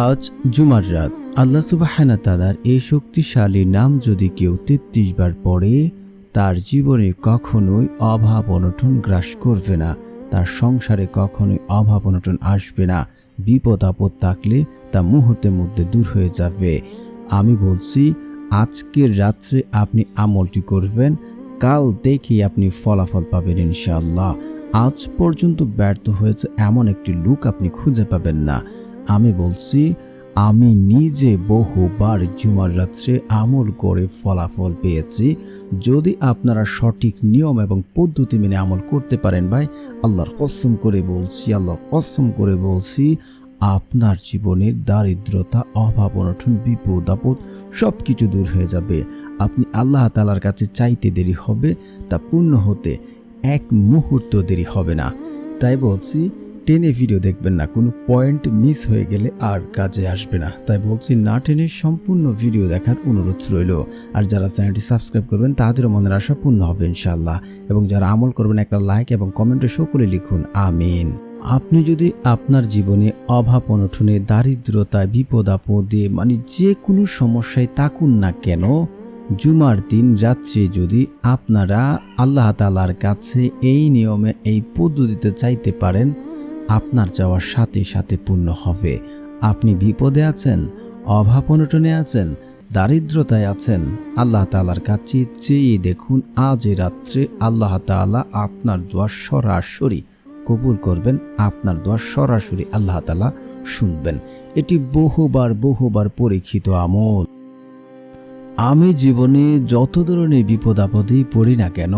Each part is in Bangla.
আজ জুমার রাত। আল্লাহ সুবহানাহু ওয়া তাআলার এই শক্তিশালী নাম যদি কেউ 33 বার পড়ে, তার জীবনে কখনোই অভাব অনটন গ্রাস করবে না, তার সংসারে কখনোই অভাব অনটন আসবে না। বিপদ আপদ থাকলে তা মুহূর্তের মধ্যে দূর হয়ে যাবে। আমি বলছি, আজকের রাত্রে আপনি আমলটি করবেন, কাল দেখেই আপনি ফলাফল পাবেন ইনশাআল্লাহ। আজ পর্যন্ত ব্যর্থ হয়েছে এমন একটি লোক আপনি খুঁজে পাবেন না। আমি বলছি, আমি নিজে বহুবার জুমার রাত্রে আমল করে ফলাফল পেয়েছি। যদি আপনারা সঠিক নিয়ম এবং পদ্ধতি মেনে আমল করতে পারেন ভাই, আল্লাহর কসম করে বলছি, আপনার জীবনের দারিদ্রতা, অভাব অনটন, বিপদ আপদ সব কিছু দূর হয়ে যাবে। আপনি আল্লাহ তাআলার কাছে চাইতে দেরি হবে, তা পূর্ণ হতে এক মুহূর্ত দেরি হবে না। তাই বলছি, টেনে ভিডিও দেখবেন না, কোনো পয়েন্ট মিস হয়ে গেলে আর কাজে আসবে না। তাই বলছি, না টেনে সম্পূর্ণ ভিডিও দেখার অনুরোধ রইল। আর যারা চ্যানেলটি সাবস্ক্রাইব করবেন তাদেরও মনের আশা পূর্ণ হবে ইনশাআল্লাহ। এবং যারা আমল করবেন, একটা লাইক এবং কমেন্টে সকলে লিখুন আমিন। আপনি যদি আপনার জীবনে অভাব অনটনে, দারিদ্রতায়, বিপদ আপদে, যে কোনো সমস্যায় থাকুন না কেন, জুমার দিন রাত্রে যদি আপনারা আল্লাহ তাআলার কাছে এই নিয়মে, এই পদ্ধতিতে চাইতে পারেন, আপনার চাওয়ার সাথে সাথে পূর্ণ হবে। আপনি বিপদে আছেন, অভাব অনটনে আছেন, দারিদ্রতায় আছেন, আল্লাহ তাআলার কাছে চেয়ে দেখুন, আজ রাত্রে আল্লাহ তাআলা আপনার দোয়া সরাসরি কবুল করবেন। আপনার দোয়া সরাসরি আল্লাহ তাআলা শুনবেন। এটি বহুবার পরীক্ষিত আমল। আমি জীবনে যত ধরনের বিপদ আপদেই পড়ি না কেন,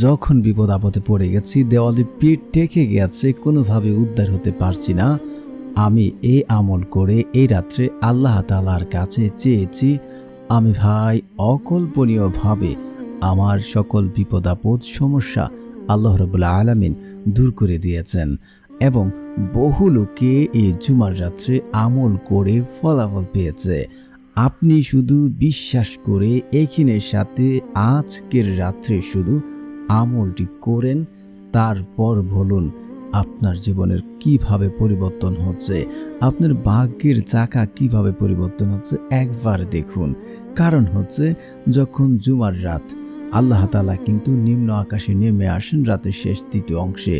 যখন বিপদ আপদে পড়ে গেছি, দেওয়ালে পিঠ ঠেকে গেছে, কোনোভাবে উদ্ধার হতে পারছি না, আমি এই আমল করে এই রাত্রে আল্লাহ তাআলার কাছে চেয়েছি। আমি ভাই অকল্পনীয়ভাবে আমার সকল বিপদ আপদ, সমস্যা আল্লাহ রাব্বুল আলামিন দূর করে দিয়েছেন। এবং বহু লোকে এই জুমার রাত্রে আমল করে ফলাফল পেয়েছে। আপনি শুধু বিশ্বাস করে এখিনের সাথে আজকের রাত্রে শুধু আমলটি করেন, তারপর বলুন আপনার জীবনের কিভাবে পরিবর্তন হচ্ছে, আপনার ভাগ্যের চাকা কিভাবে পরিবর্তন হচ্ছে একবার দেখুন। কারণ হচ্ছে, যখন জুমার রাত, আল্লাহ তাআলা কিন্তু নিম্ন আকাশে নেমে আসেন রাতের শেষ তৃতীয় অংশে।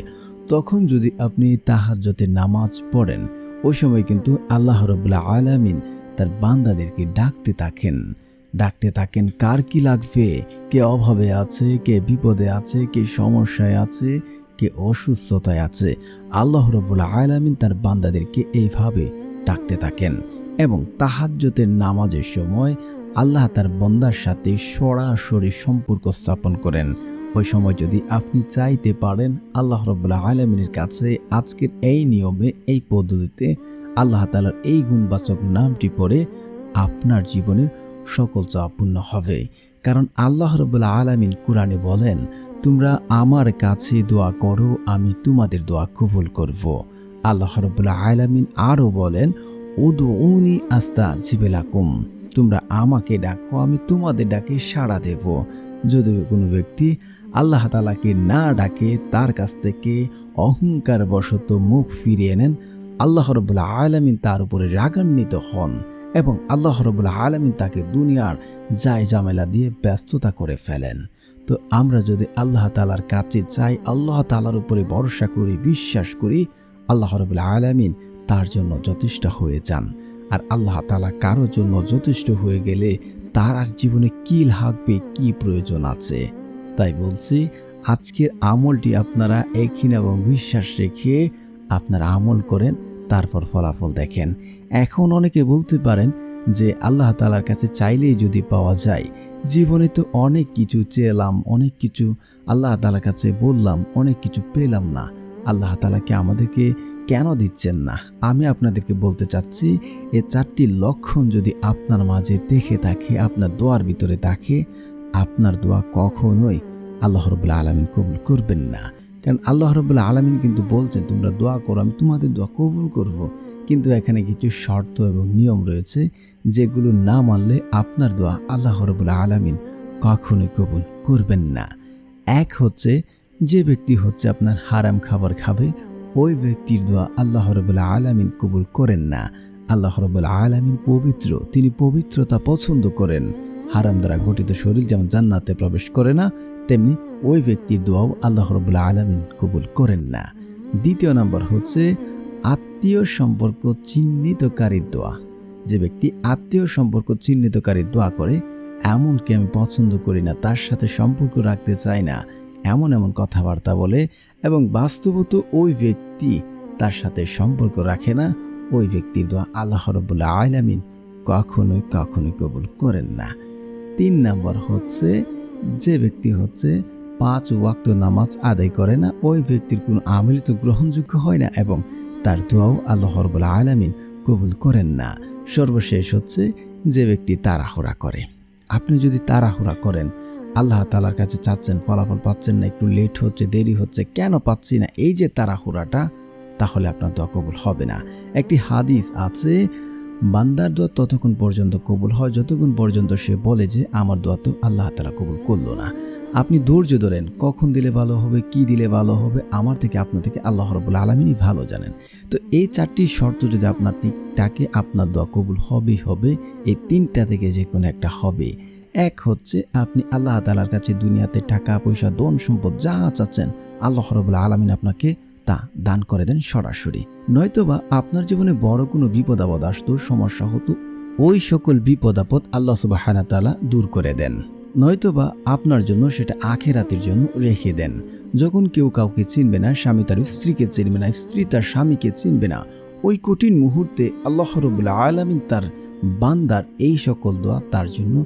তখন যদি আপনি তাহাজ্জুদের নামাজ পড়েন, ওই সময় কিন্তু আল্লাহ রাব্বুল আলামিন তার বান্দাদেরকে ডাকতে থাকেন। কার কি লাগবে, কে অভাবে আছে, কে বিপদে আছে, কে সমস্যায় আছে, কে অসুস্থতায় আছে, আল্লাহ রাব্বুল আলামিন তার বান্দাদেরকে এইভাবে ডাকতে থাকেন। এবং তাহাজ্জুদের নামাজের সময় আল্লাহ তার বান্দার সাথে সরাসরি সম্পর্ক স্থাপন করেন। ওই সময় যদি আপনি চাইতে পারেন, আল্লাহ রাব্বুল আলামিনের কাছে আজকের এই নিয়মে, এই পদ্ধতিতে আল্লাহ তাআলার এই গুণবাচক নামটি পড়ে আপনার জীবনের সকল চাওয়া পূর্ণ হবে। কারণ আল্লাহ রাব্বুল আলামিন কুরআনে বলেন, তোমরা আমার কাছে দোয়া করো, আমি তোমাদের দোয়া কবুল করব। আল্লাহ রাব্বুল আলামিন আরও বলেন, উদউনি আস্তাজিব লাকুম, তোমরা আমাকে ডাকো, আমি তোমাদের ডাকে সাড়া দেব। যদি কোনো ব্যক্তি আল্লাহ তাআলাকে না ডাকে, তার কাছ থেকে অহংকার বশত মুখ ফিরিয়ে নেন, আল্লাহ রাব্বুল আলামিন তার উপরে রাগান্বিত হন এবং আল্লাহ রাব্বুল আলামিন তাকে দুনিয়ার জায় ঝামেলা দিয়ে ব্যস্ততা করে ফেলেন। তো আমরা যদি আল্লাহ তাআলার কাছে চাই, আল্লাহ তাআলার উপরে ভরসা করি, বিশ্বাস করি, আল্লাহ রাব্বুল আলামিন তার জন্য যথেষ্ট হয়ে যান। আর আল্লাহ তাআলা কারোর জন্য যথেষ্ট হয়ে গেলে তার আর জীবনে কি লাগবে, কি প্রয়োজন আছে। তাই বলছি, আজকের আমলটি আপনারা একই এবং বিশ্বাস রেখে আপনারা আমল করেন, তারপর ফলাফল দেখেন। এখন অনেকে বলতে পারেন যে আল্লাহ তাআলার কাছে চাইলেই যদি পাওয়া যায়, জীবনে তো অনেক কিছু চেলাম, অনেক কিছু আল্লাহ তাআলার কাছে বললাম, অনেক কিছু পেলাম না, আল্লাহ তাআলাকে আমাদেরকে কেন দিচ্ছেন না? আমি আপনাদেরকে বলতে চাচ্ছি, এই 4টি লক্ষণ যদি আপনার মাঝে দেখে থাকে, আপনার দোয়ার ভিতরে থাকে, আপনার দোয়া কখনোই আল্লাহ রাব্বুল আলামিন কবুল করবেন না। কারণ আল্লাহ রাব্বুল আলামিন কিন্তু বলছেন, তোমরা দোয়া করো, আমি তোমাদের দোয়া কবুল করব। কিন্তু এখানে কিছু শর্ত এবং নিয়ম রয়েছে, যেগুলো না মানলে আপনার দোয়া আল্লাহ রাব্বুল আলামিন কখনোই কবুল করবেন না। এক হচ্ছে, যে ব্যক্তি আপনার হারাম খাবার খাবে, ওই ব্যক্তির দোয়া আল্লাহ রাব্বুল আলামিন কবুল করেন না। আল্লাহ রাব্বুল আলামিন পবিত্র, তিনি পবিত্রতা পছন্দ করেন। হারাম দ্বারা গঠিত শরীর যেমন জান্নাতে প্রবেশ করে না, তেমনি ওই ব্যক্তির দোয়াও আল্লাহ রাব্বুল আলামিন কবুল করেন না। দ্বিতীয় নম্বর হচ্ছে আত্মীয় সম্পর্ক চিহ্নিতকারীর দোয়া। যে ব্যক্তি আত্মীয় সম্পর্ক চিহ্নিতকারীর দোয়া করে, এমনকি আমি পছন্দ করি না, তার সাথে সম্পর্ক রাখতে চাই না, এমন এমন কথাবার্তা বলে এবং বাস্তবত ওই ব্যক্তি তার সাথে সম্পর্ক রাখে না, ওই ব্যক্তির দোয়া আল্লাহ রাব্বুল আলামিন কখনোই কবুল করেন না। 3 নম্বর হচ্ছে যে ব্যক্তি হচ্ছে 5 ওয়াক্ত নামাজ আদায় করে না, ওই ব্যক্তির কোনো আমল তো গ্রহণযোগ্য হয় না এবং তার দোয়াও আল্লাহ রাব্বুল আলামিন কবুল করেন না। সর্বশেষ হচ্ছে যে ব্যক্তি তাড়াহুড়া করে। আপনি যদি তাড়াহুড়া করেন, আল্লাহ তাআলার কাছে চাচ্ছেন, ফলাফল পাচ্ছেন না, একটু লেট হচ্ছে, দেরি হচ্ছে, কেন পাচ্ছি না, এই যে তাড়াহুড়াটা, তাহলে আপনার দোয়া কবুল হবে না। একটি হাদিস আছে, বান্দার দোয়া ততক্ষণ পর্যন্ত কবুল হয় যতক্ষণ পর্যন্ত সে বলে যে আমার দোয়া তো আল্লাহ তাআলা কবুল করলো না। আপনি ধৈর্য ধরেন, কখন দিলে ভালো হবে, কি দিলে ভালো হবে, আমার থেকে আপনার থেকে আল্লাহ রাব্বুল আলামিনই ভালো জানেন। তো এই 4টি শর্ত যদি আপনার ঠিক থাকে, আপনার দোয়া কবুল হবেই হবে। এই 3টা থেকে যে কোনো একটা হবে। এক হচ্ছে আপনি আল্লাহ তাআলার কাছে দুনিয়াতে টাকা পয়সা ধন সম্পদ যা চাচ্ছেন, আল্লাহ রাব্বুল আলামিন আপনাকে তা দান করে দেন সরাসরি। নয়তোবা আপনার জীবনে বড় কোনো বিপদ আপদ আসতো, সমস্যা হতো, ওই সকল বিপদ আপদ আল্লাহ সুবহানাহু ওয়া তাআলা দূর করে দেন। নয়তোবা আপনার জন্য সেটা আখিরাতের জন্য রেখে দেন। যখন কেউ কাউকে চিনবে না, স্বামী তার স্ত্রীকে চিনবে না, স্ত্রী তার স্বামীকে চিনবে না, ওই কঠিন মুহূর্তে আল্লাহ রাব্বুল আলামিন তার বান্দার এই সকল দোয়া তার জন্য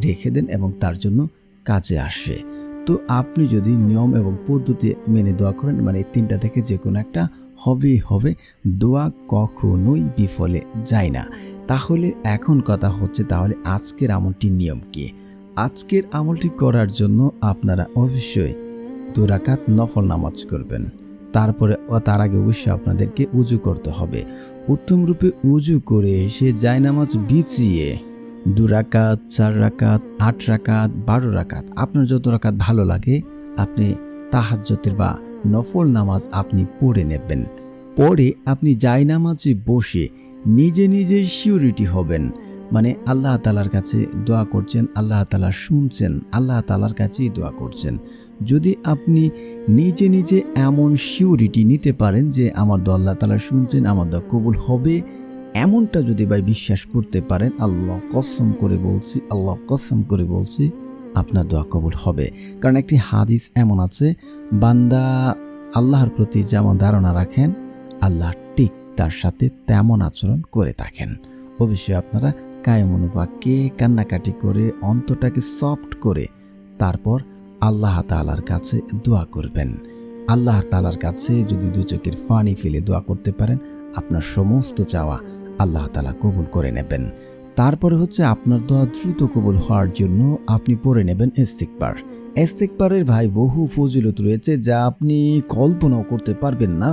রেখে দেন এবং তার জন্য কাজে আসে। তো আপনি যদি নিয়ম এবং পদ্ধতি মেনে দোয়া করেন, মানে এই 3টা থেকে যে কোনো একটা হবেই হবে, দোয়া কখনোই বিফলে যায় না। তাহলে এখন কথা হচ্ছে, তাহলে আজকের আমলটির নিয়ম কি? আজকের আমলটি করার জন্য আপনারা অবশ্যই 2 রাকাত নফল নামাজ করবেন। তারপরে তার আগে অবশ্যই আপনাদেরকে উজু করতে হবে। উত্তম রূপে উজু করে এসে জায়নামাজ বিছিয়ে 2 রাকাত, 4 রাকাত, 8 রাকাত, 12 রাকাত, আপনার যত রাকাত ভালো লাগে আপনি তাহাজ্জুদের বা নফল নামাজ আপনি পড়ে নেবেন। পরে আপনি জায়নামাজে বসে নিজে নিজে সিউরিটি হবেন, মানে আল্লাহ তাআলার কাছে দোয়া করছেন, আল্লাহ তাআলা শুনছেন, আল্লাহ তাআলার কাছেই দোয়া করছেন। যদি আপনি নিজে নিজে এমন সিউরিটি নিতে পারেন যে আমার দোয়া আল্লাহ তাআলা শুনছেন, আমার দোয়া কবুল হবে, এমনটা যদি ভাই বিশ্বাস করতে পারেন, আল্লাহ কসম করে বলছি আপনার দোয়া কবুল হবে। কারণ একটি হাদিস এমন আছে, বান্দা আল্লাহর প্রতি যেমন ধারণা রাখেন, আল্লাহ ঠিক তার সাথে তেমন আচরণ করে থাকেন। অবশ্যই আপনারা কায়মনোবাক্যে কান্নাকাটি করে অন্তরটাকে সফট করে তারপর আল্লাহ তাআলার কাছে দোয়া করবেন। আল্লাহ তাআলার কাছে যদি 2 চোখের পানি ফেলে দোয়া করতে পারেন, আপনার সমস্ত চাওয়া আল্লাহ তাআলা কবুল করে নেবেন। তারপরে হচ্ছে আপনার দোয়া দ্রুত কবুল হওয়ার জন্য আপনি পড়ে নেবেন ইস্তিগফার। ইস্তিগফারের ভাই বহু ফজিলত রয়েছে যা আপনি কল্পনাও করতে পারবেন না।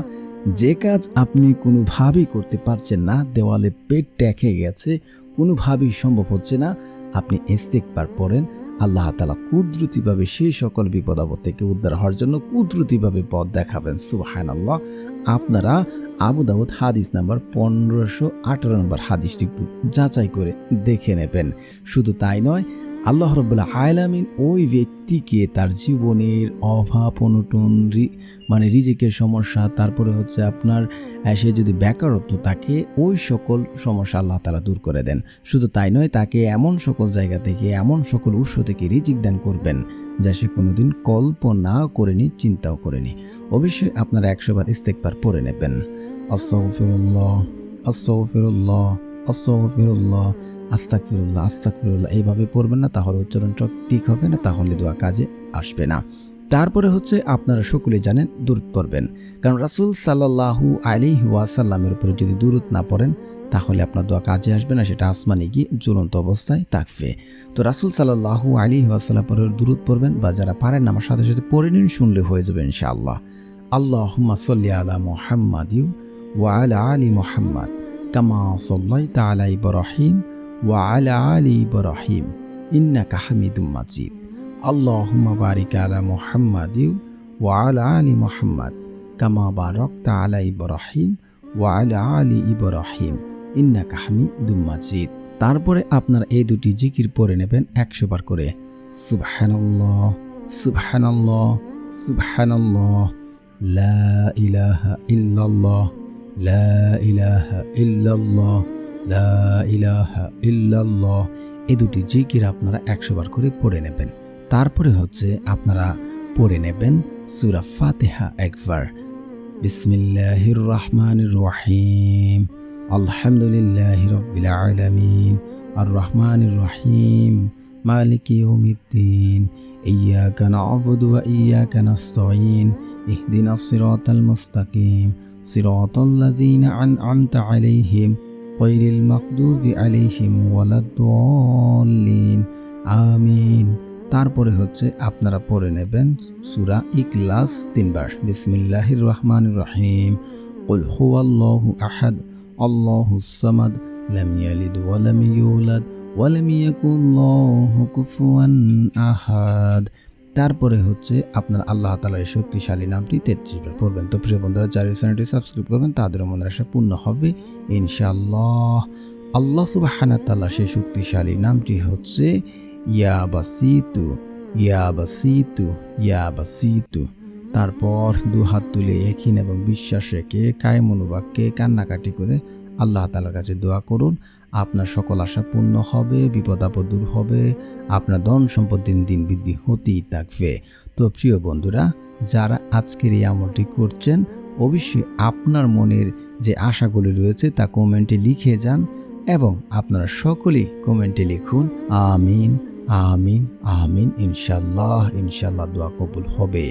যে কাজ আপনি কোনোভাবেই করতে পারছেন না, দেওয়ালে পেট ঠেকে গেছে, কোনোভাবেই সম্ভব হচ্ছে না, আপনি ইস্তিগফার পড়েন, আল্লাহ তাআলা কুদরতিভাবে সেই সকল বিপদ আপদ থেকে উদ্ধার হওয়ার জন্য কুদরতিভাবে পথ দেখাবেন। সুবহানাল্লাহ। আপনারা আবু দাউদ হাদিস নাম্বার 1518 নম্বর হাদিসটি একটু যাচাই করে দেখে নেবেন। শুধু তাই নয়, আল্লাহ রাব্বুল আলামিন ওই ব্যক্তিকে তার জীবনের অভাব অনটন, মানে রিজিকের সমস্যা, তারপরে হচ্ছে আপনার সে যদি বেকারত্ব থাকে, ওই সকল সমস্যা আল্লাহ তাআলা দূর করে দেন। শুধু তাই নয়, তাকে এমন সকল জায়গা থেকে, এমন সকল উৎস থেকে রিজিক দান করবেন যা সে কোনোদিন কল্পনাও করেনি, চিন্তাও করেনি। অবশ্যই আপনারা 100 বার ইস্তিগফার পড়ে নেবেন। আস্তাগফিরুল্লাহ, আস্তাগফিরুল্লাহ, আস্তাগফিরুল্লাহ, আস্তাগফিরুল্লাহ, আস্তাগফিরুল্লাহ, এইভাবে পড়বেন না, তাহলে উচ্চারণটা ঠিক হবে না, তাহলে দোয়া কাজে আসবে না। তারপরে হচ্ছে আপনারা সকলেই জানেন দুরূদ পড়বেন, কারণ রাসূল সাল্লাল্লাহু আলাইহি ওয়াসাল্লামের উপরে যদি দুরূদ না পড়েন তাহলে আপনার দোয়া কাজে আসবে না, সেটা আসমানে গিয়ে জ্বলন্ত অবস্থায় থাকবে। তো রাসূল সাল্লাল্লাহু আলাইহি ওয়াসাল্লামের উপরে দুরূদ পড়বেন, বা যারা পারেন আমার সাথে সাথে পড়ে নিন, শুনলে হয়ে যাবে ইনশাআল্লাহ। আল্লাহুম্মা সাল্লি আলা মুহাম্মাদি ওয়া আলা আলি মুহাম্মাদ কামা সাল্লাইতা আলা ইব্রাহিম ওয়া আলা আলি ইব্রাহিম ইন্নাকা হামিদুম মাজিদ। আল্লাহুম্মা বারিক আলা মুহাম্মাদি ওয়া আলা আলি মুহাম্মাদ কামা বারাকতা আলা ইব্রাহিম ওয়া আলা আলি ইব্রাহিম ইন্নাকা হামিদুম মাজিদ। তারপরে আপনারা এই দুটি জিকির পড়ে নেবেন 100 বার করে। সুবহানাল্লাহ, সুবহানাল্লাহ, সুবহানাল্লাহ, লা ইলাহা ইল্লাল্লাহ, লা ইলাহা ইল্লাল্লাহ, লা ইলাহা ইল্লাল্লাহ। এই দুটি জিকির আপনারা 100 বার করে পড়ে নেবেন। তারপরে হচ্ছে আপনারা পড়ে নেবেন সূরা ফাতিহা একবার। বিসমিল্লাহির রহমানির রহিম, আলহামদুলিল্লাহি রাব্বিল আলামিন, আর রহমানির রহিম, মালিকি ইয়াউমিদ্দিন, ইয়্যাকা না'বুদু ওয়া ইয়্যাকা নাস্তাঈন, ইহদিনাস সিরাতাল মুস্তাকিম, সিরাতাল লাযীনা আন'আমতা আলাইহিম গায়রিল মাগদুবি আলাইহিম ওয়ালাদ-দাল্লিন, আমিন। তারপরে হচ্ছে আপনারা পড়ে নেবেন সূরা ইখলাস 3 বার। বিসমিল্লাহির রহমানির রহিম, কুল হুয়াল্লাহু আহাদ, আল্লাহুস সামাদ, লাম ইয়ালিদ ওয়া লাম ইউলাদ ওয়া লাম ইয়াকুল লাহু কুফুয়ান আহাদ। তারপরে হচ্ছে আপনার আল্লাহ তাআলার এই শক্তিশালী নামটি 33 বার পড়বেন। তো প্রিয় বন্ধুরা, যারা চ্যানেলটি সাবস্ক্রাইব করবেন তাদের মনের আশা পূর্ণ হবে ইনশাআল্লাহ। আল্লাহ সুবহানাহু ওয়া তাআলা সেই শক্তিশালী নামটি হচ্ছে ইয়া বাসিতু, ইয়া বাসিতু, ইয়া বাসিতু। তারপর দুহাত তুলে একই এবং বিশ্বাস রেখে কায়মনোবাক্যে কান্নাকাটি করে আল্লাহ তাআলার কাছে দোয়া করুন। আপনার সকল আশা পূর্ণ হবে, বিপদ আপদ দূর হবে, আপনার ধন সম্পদ দিন দিন বৃদ্ধি হতেই থাকবে। তো প্রিয় বন্ধুরা, যারা আজকের এই আমলটি করছেন, অবশ্যই আপনার মনের যে আশাগুলি রয়েছে তা কমেন্টে লিখে যান এবং আপনারা সকলেই কমেন্টে লিখুন আমিন, আমিন, আমিন। ইনশাআল্লাহ, ইনশাআল্লাহ দোয়া কবুল হবে।